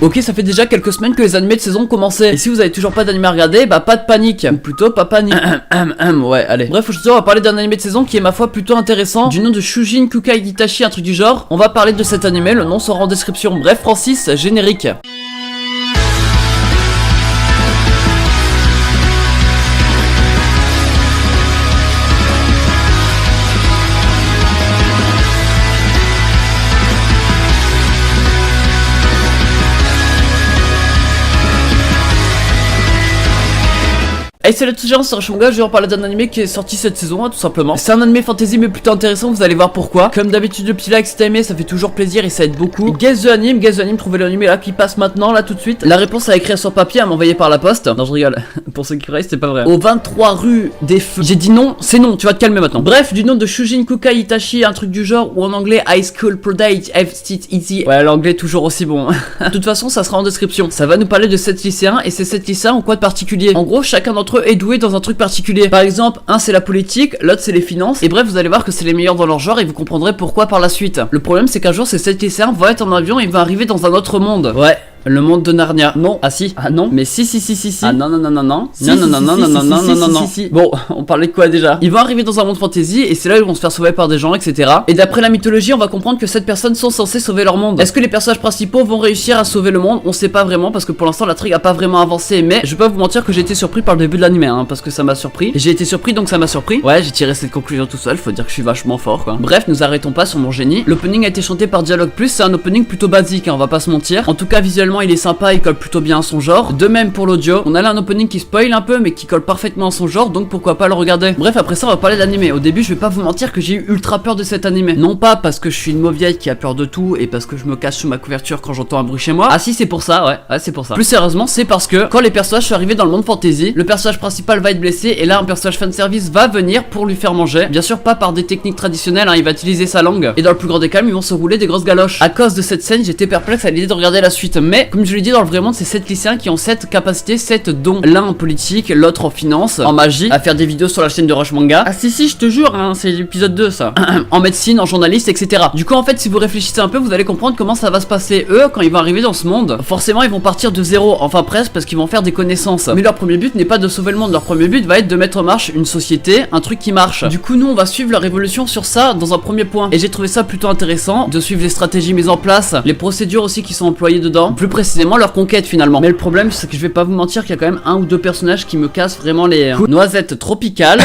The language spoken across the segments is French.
Ok, ça fait déjà quelques semaines que les animés de saison ont commencé. Et si vous avez toujours pas d'animé à regarder, bah pas de panique. Ou plutôt pas panique. Ouais, allez. Bref, aujourd'hui on va parler d'un animé de saison qui est ma foi plutôt intéressant, du nom de Shujin Kukai Itachi, un truc du genre. On va parler de cet animé, le nom sera en description. Bref, Francis, générique. Hey salut à tous les gens, c'est Rachonga, je vais en parler d'un animé qui est sorti cette saison, tout simplement. C'est un animé fantasy mais plutôt intéressant, vous allez voir pourquoi. Comme d'habitude, le petit like si t'as aimé, ça fait toujours plaisir et ça aide beaucoup. Guess the anime, trouvez l'anime là qui passe maintenant, là tout de suite. La réponse à écrire sur papier, à m'envoyer par la poste. Non je rigole, pour ceux qui croyaient c'était pas vrai. Au 23 rue des Feux. J'ai dit non, c'est non, tu vas te calmer maintenant. Bref, du nom de Shujin Kukai Itachi, un truc du genre, ou en anglais High School Prodigy Easy. Ouais, l'anglais toujours aussi bon. De toute façon, ça sera en description. Ça va nous parler de 7 lycéens et ces 7 lycéens ont quoi de particulier? En gros, chacun d'entre eux est doué dans un truc particulier. Par exemple, un c'est la politique, l'autre c'est les finances. Et bref, vous allez voir que c'est les meilleurs dans leur genre et vous comprendrez pourquoi par la suite. Le problème c'est qu'un jour ces 7 lycéens vont être en avion et vont arriver dans un autre monde. Ouais. Le monde de Narnia. Non. Ah si. Ah non. Mais si. Ah non. Non. Bon, on parlait de quoi déjà? Ils vont arriver dans un monde fantasy et c'est là où ils vont se faire sauver par des gens, etc. Et d'après la mythologie, on va comprendre que cette personnes sont censées sauver leur monde. Est-ce que les personnages principaux vont réussir à sauver le monde? On sait pas vraiment parce que pour l'instant la trigue a pas vraiment avancé. Mais je peux pas vous mentir que j'ai été surpris par le début de l'anime, hein, parce que ça m'a surpris. J'ai été surpris donc ça m'a surpris. Ouais, j'ai tiré cette conclusion tout seul. Faut dire que je suis vachement fort, quoi. Bref, nous arrêtons pas sur mon génie. L'opening a été chanté par Dialogue Plus. C'est un opening plutôt basique, hein, on va pas se mentir. En tout cas, visuellement, il est sympa. Il colle plutôt bien à son genre. De même pour l'audio, on a là un opening qui spoil un peu mais qui colle parfaitement à son genre, donc pourquoi pas le regarder. Bref, après ça on va parler d'animé. Au début je vais pas vous mentir que j'ai eu ultra peur de cet animé. Non pas parce que je suis une mauviette qui a peur de tout et parce que je me cache sous ma couverture quand j'entends un bruit chez moi. Ah si, c'est pour ça, ouais c'est pour ça. Plus sérieusement, c'est parce que quand les personnages sont arrivés dans le monde fantasy, le personnage principal va être blessé et là un personnage fanservice va venir pour lui faire manger. Bien sûr pas par des techniques traditionnelles, hein, il va utiliser sa langue et dans le plus grand des calmes ils vont se rouler des grosses galoches. À cause de cette scène j'étais perplexe à l'idée de regarder la suite, mais comme je l'ai dit, dans le vrai monde c'est 7 lycéens qui ont cette capacité, 7 dons. L'un en politique, l'autre en finance, en magie, à faire des vidéos sur la chaîne de Rush Manga. Ah si je te jure, hein, c'est l'épisode 2 ça. En médecine, en journaliste, etc. Du coup en fait si vous réfléchissez un peu, vous allez comprendre comment ça va se passer. Eux, quand ils vont arriver dans ce monde, forcément ils vont partir de zéro, enfin presque, parce qu'ils vont faire des connaissances. Mais leur premier but n'est pas de sauver le monde, leur premier but va être de mettre en marche une société, un truc qui marche. Du coup nous on va suivre leur évolution sur ça dans un premier point. Et j'ai trouvé ça plutôt intéressant, de suivre les stratégies mises en place, les procédures aussi qui sont employées dedans, plus précisément leur conquête finalement. Mais le problème c'est que je vais pas vous mentir qu'il y a quand même un ou deux personnages qui me cassent vraiment les noisettes tropicales.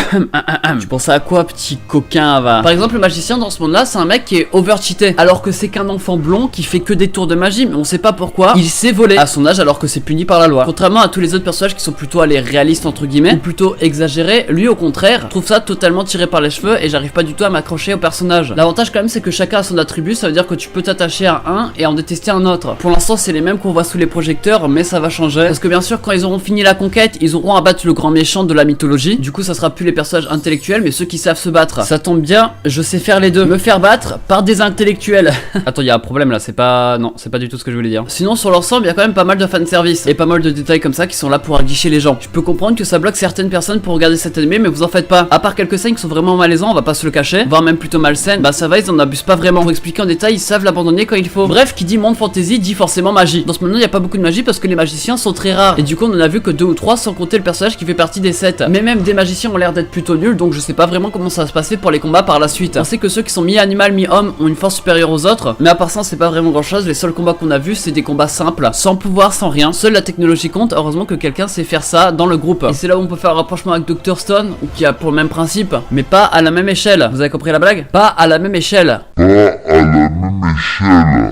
Tu pensais à quoi, petit coquin, va? Par exemple, le magicien dans ce monde là c'est un mec qui est over cheaté, alors que c'est qu'un enfant blond qui fait que des tours de magie, mais on sait pas pourquoi il s'est volé à son âge alors que c'est puni par la loi. Contrairement à tous les autres personnages qui sont plutôt allés réalistes entre guillemets, ou plutôt exagérés, lui au contraire trouve ça totalement tiré par les cheveux et j'arrive pas du tout à m'accrocher au personnage. L'avantage quand même c'est que chacun a son attribut, ça veut dire que tu peux t'attacher à un et en détester un autre. Pour l'instant c'est les mêmes qu'on voit sous les projecteurs, mais ça va changer parce que bien sûr quand ils auront fini la conquête ils auront à battre le grand méchant de la mythologie. Du coup ça sera plus les personnages intellectuels mais ceux qui savent se battre. Ça tombe bien, je sais faire les deux, me faire battre par des intellectuels. Attends, il y a un problème là, c'est pas... Non, c'est pas du tout ce que je voulais dire. Sinon sur l'ensemble il y a quand même pas mal de fanservice et pas mal de détails comme ça qui sont là pour aguicher les gens. Je peux comprendre que ça bloque certaines personnes pour regarder cet animé, mais vous en faites pas. À part quelques scènes qui sont vraiment malaisants, on va pas se le cacher, voire même plutôt malsaines, bah ça va, ils en abusent pas vraiment. Pour expliquer en détail, ils savent l'abandonner quand il faut. Bref, qui dit monde fantasy dit forcément magie. Dans ce monde il y a pas beaucoup de magie parce que les magiciens sont très rares et du coup on en a vu que 2 ou 3 sans compter le personnage qui fait partie des 7. Mais même des magiciens ont l'air d'être plutôt nuls, donc je sais pas vraiment comment ça va se passer pour les combats par la suite. On sait que ceux qui sont mi-animal mi-homme ont une force supérieure aux autres, mais à part ça c'est pas vraiment grand chose. Les seuls combats qu'on a vus c'est des combats simples, sans pouvoir, sans rien. Seule la technologie compte, heureusement que quelqu'un sait faire ça dans le groupe. Et c'est là où on peut faire un rapprochement avec Dr Stone, ou qui a pour le même principe, mais pas à la même échelle. Vous avez compris la blague? Pas à la même échelle. Il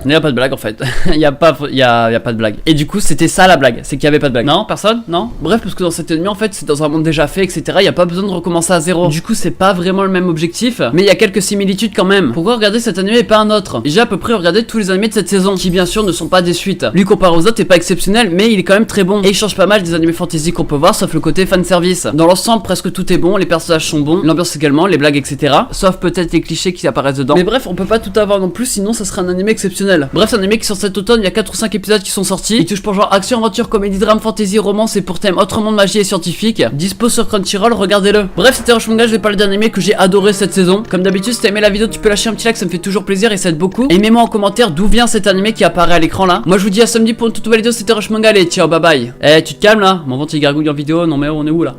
n'y a pas de blague en fait. il y a pas de blague. Et du coup c'était ça la blague, c'est qu'il y avait pas de blague. Non, personne? Non? Bref, parce que dans cet ennemi en fait c'est dans un monde déjà fait, etc. Il y a pas besoin de recommencer à zéro. Du coup c'est pas vraiment le même objectif, mais il y a quelques similitudes quand même. Pourquoi regarder cet animé et pas un autre? J'ai à peu près regardé tous les animés de cette saison, qui bien sûr ne sont pas des suites. Lui comparé aux autres est pas exceptionnel, mais il est quand même très bon. Et il change pas mal des animés fantasy qu'on peut voir, sauf le côté fanservice. Dans l'ensemble presque tout est bon, les personnages sont bons, l'ambiance également, les blagues, etc. Sauf peut-être les clichés qui apparaissent dedans. Mais bref, on peut pas tout avoir non plus, sinon sinon ça serait un animé exceptionnel. Bref, c'est un animé qui sort cet automne, il y a 4 ou 5 épisodes qui sont sortis. Il touche pour genre action, aventure, comédie, drame, fantasy, romance et pour thème autre monde, magie et scientifique. Dispo sur Crunchyroll, regardez-le. Bref, c'était Rush Manga, je vais parler d'un animé que j'ai adoré cette saison. Comme d'habitude, si t'as aimé la vidéo, tu peux lâcher un petit like, ça me fait toujours plaisir et ça aide beaucoup. Et mets-moi en commentaire d'où vient cet animé qui apparaît à l'écran là. Moi je vous dis à samedi pour une toute nouvelle vidéo, c'était Rush Manga, allez, ciao, bye bye. Eh, tu te calmes là, mon ventre il gargouille en vidéo, non mais on est où là?